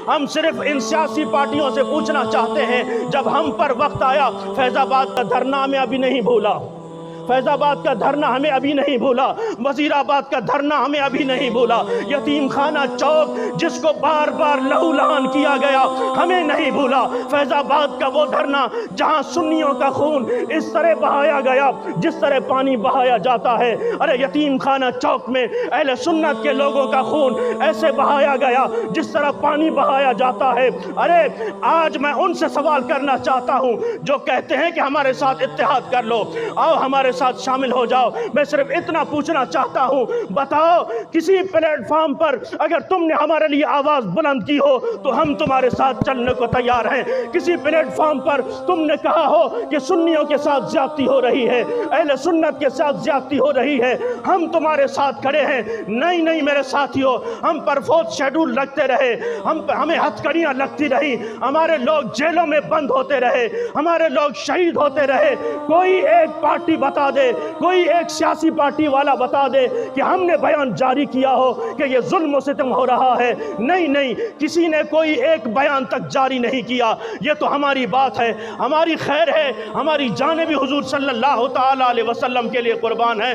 ہم صرف ان سیاسی پارٹیوں سے پوچھنا چاہتے ہیں، جب ہم پر وقت آیا، فیض آباد کا دھرنا ہمیں ابھی نہیں بھولا، فیض آباد کا دھرنا ہمیں ابھی نہیں بھولا، وزیر آباد کا دھرنا ہمیں ابھی نہیں بھولا، یتیم خانہ چوک جس کو بار بار لہو لہان کیا گیا ہمیں نہیں بھولا، فیض آباد کا وہ دھرنا جہاں سنیوں کا خون اس طرح بہایا گیا جس طرح پانی بہایا جاتا ہے، ارے یتیم خانہ چوک میں اہل سنت کے لوگوں کا خون ایسے بہایا گیا جس طرح پانی بہایا جاتا ہے۔ ارے آج میں ان سے سوال کرنا چاہتا ہوں جو کہتے ہیں کہ ہمارے ساتھ اتحاد کر لو، آؤ ہمارے ساتھ شامل ہو جاؤ، میں صرف اتنا پوچھنا چاہتا ہوں، بتاؤ کسی پلیٹ فارم پر اگر تم نے ہمارے لیے آواز بلند کی ہو تو ہم تمہارے ساتھ چلنے کو تیار ہیں، کسی پلیٹ فارم پر تم نے کہا ہو کہ سنیوں کے ساتھ زیادتی ہو رہی ہے، اہل سنت کے ساتھ زیادتی ہو رہی ہے، ہم تمہارے ساتھ کھڑے ہیں، نہیں میرے ساتھیوں، ہم پر فورتھ شیڈول لگتے رہے، ہمیں ہتھکڑیاں لگتی رہی، ہمارے لوگ جیلوں میں بند ہوتے رہے، ہمارے لوگ شہید ہوتے رہے، کوئی ایک پارٹی بتا دے، کوئی ایک سیاسی پارٹی والا بتا دے کہ ہم نے بیان جاری کیا ہو کہ یہ ظلم و ستم ہو رہا ہے، نہیں کسی نے کوئی ایک بیان تک جاری نہیں کیا۔ یہ تو ہماری بات ہے، ہماری خیر ہے، ہماری جانیں بھی حضور صلی اللہ تعالی علیہ وسلم کے لیے قربان ہے۔